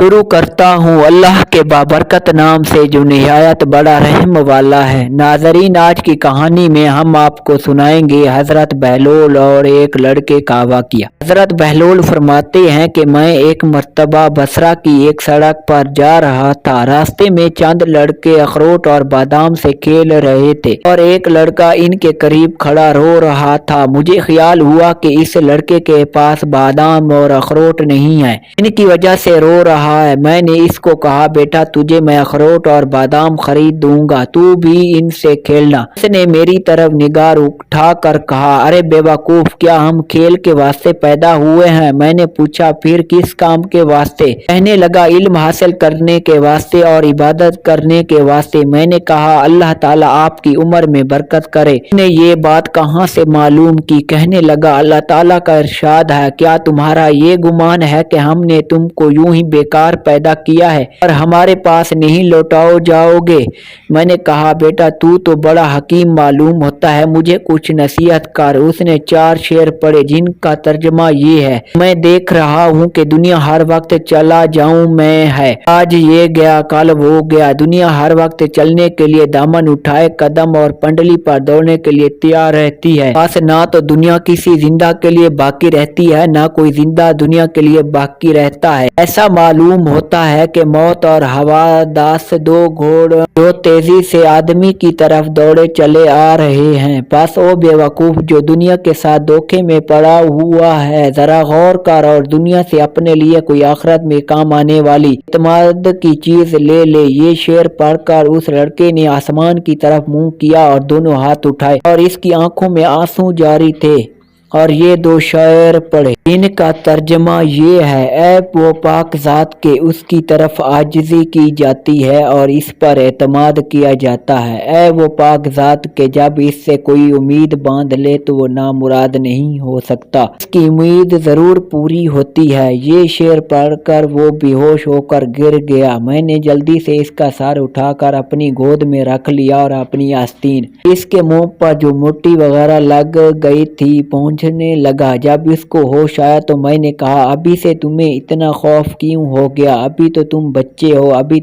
शुरू करता हूँ अल्लाह के बाबरकत नाम से जो निहायत बड़ा रहम वाला है। नाज़रीन, आज की कहानी में हम आपको सुनाएंगे हज़रत बहलोल और एक लड़के का वाक़या। हज़रत बहलोल फरमाते हैं कि मैं एक मर्तबा बसरा की एक सड़क पर जा रहा था। रास्ते में चंद लड़के अखरोट और बादाम से खेल रहे थे और एक लड़का इनके करीब खड़ा रो रहा था। मुझे ख्याल हुआ कि इस लड़के के पास बादाम और अखरोट नहीं है, इनकी वजह से रो रहा है। मैंने इसको कहा, बेटा तुझे मैं अखरोट और बादाम खरीद दूंगा, तू भी इनसे खेलना। उसने मेरी तरफ निगाह उठा कर कहा, अरे बेवकूफ, क्या हम खेल के वास्ते पैदा हुए हैं? मैंने पूछा, फिर किस काम के वास्ते? कहने लगा, इल्म हासिल करने के वास्ते और इबादत करने के वास्ते। मैंने कहा, अल्लाह ताला आपकी उम्र में बरकत करे। उसने ये बात कहाँ से मालूम की? कहने लगा, अल्लाह ताला का इरशाद है, क्या तुम्हारा ये गुमान है कि हमने तुमको यूं ही बेकार पैदा किया है और हमारे पास नहीं लौटाओ जाओगे? मैंने कहा, बेटा तू तो बड़ा हकीम मालूम होता है, मुझे कुछ नसीहत कर। उसने 4 शेर पढ़े जिनका तर्जमा ये है, मैं देख रहा हूँ कि दुनिया हर वक्त चला जाऊं मैं है, आज ये गया कल वो गया। दुनिया हर वक्त चलने के लिए दामन उठाए कदम और पंडली पर दौड़ने के लिए तैयार रहती है। बस ना तो दुनिया किसी जिंदा के लिए बाकी रहती है, ना कोई जिंदा दुनिया के लिए बाकी रहता है। ऐसा मालूम होता है कि मौत और हवादास 2 घोड़े जो तेजी से आदमी की तरफ दौड़े चले आ रहे हैं। बस ओ बेवकूफ जो दुनिया के साथ धोखे में पड़ा हुआ है, जरा गौर कर और दुनिया से अपने लिए कोई आखिरत में काम आने वाली इत्मीद की चीज ले ले। ये शेर पढ़कर उस लड़के ने आसमान की तरफ मुंह किया और दोनों हाथ उठाए और इसकी आंखों में आंसू जारी थे और ये 2 शेर पढ़े। इनका तर्जमा ये है, ऐ वो पाक ज़ात के उसकी तरफ आजिज़ी की जाती है और इस पर एतमाद किया जाता है। ऐ वो पाक ज़ात के जब इससे कोई उम्मीद बांध ले तो वो नामुराद नहीं हो सकता, इसकी उम्मीद ज़रूर पूरी होती है। ये शेर पढ़कर वो बेहोश होकर गिर गया। मैंने जल्दी से इसका सर उठाकर अपनी गोद में रख लिया और अपनी आस्तीन इसके मुंह पर जो मिट्टी वगैरह लग गई थी पहुँचने लगा। जब इसको होश आया तो मैंने कहा, अभी से तुम्हें इतना खौफ क्यों हो गया? अभी तो तुम बच्चे हो, अभी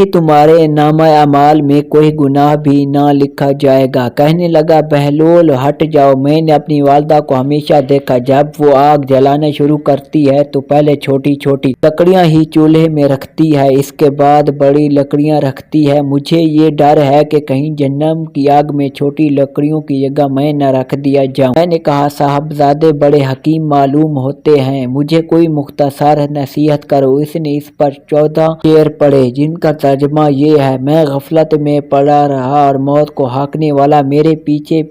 तुम्हारे नामा अमाल में कोई गुनाह भी ना लिखा जाएगा। कहने लगा, बहलोल हट जाओ। मैंने अपनी वालदा को हमेशा देखा, जब वो आग जलाना शुरू करती है तो पहले छोटी छोटी लकड़ियां ही चूल्हे में रखती है, इसके बाद बड़ी लकड़ियां रखती है। मुझे ये डर है कि कहीं जहन्नम की आग में छोटी लकड़ियों की जगह मैं न रख दिया जाऊं। मैंने कहा, साहबजादे बड़े हकीम मालूम होते हैं, मुझे कोई मुख्तसर नसीहत करो। इसने इस पर 14 शेर पढ़े जिनका तर्जमा ये है, मैं गफलत में पड़ा रहा और मौत को हाँकने वाला मेरे पीछे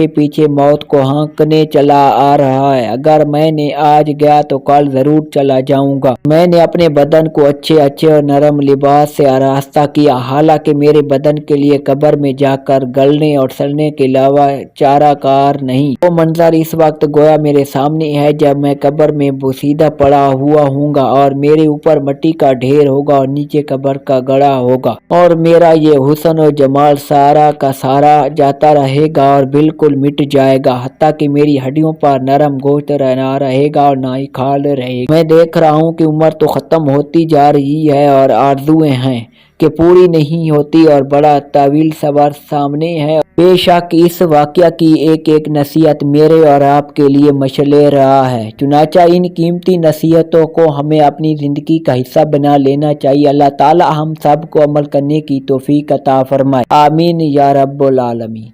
पीछे मौत को हाँकने चला आ रहा है। अगर मैंने आज गया तो कल जरूर चला जाऊंगा। मैंने अपने बदन को अच्छे और नरम लिबास से आरास्ता किया, हालांकि मेरे बदन के लिए कब्र में जाकर गलने और सड़ने के अलावा चारा कार नहीं। वो मंजर इस वक्त गोया मेरे सामने है जब मैं कब्र में बोसीदा पड़ा हुआ हूँगा और मेरे ऊपर मिट्टी का ढेर होगा और नीचे कब्र का गड़ा होगा और मेरा ये हुस्न और जमाल सारा का सारा जाता रहेगा और बिल्कुल मिट जाएगा, हत्ता कि मेरी हड्डियों पर नरम गोश्त ना रहेगा और ना ही खाल रहेगा। मैं देख रहा हूँ कि उम्र तो खत्म होती जा रही है और आरज़ुएं हैं कि पूरी नहीं होती और बड़ा तवील सफर सामने है। बेशक इस वाक़या की एक एक नसीहत मेरे और आपके लिए मशले रहा है, चुनाचा इन कीमती नसीहतों को हमें अपनी ज़िंदगी का हिस्सा बना लेना चाहिए। अल्लाह ताला हम सब को अमल करने की तौफीक अता फरमाए। आमीन या रब्बुल आलमीन।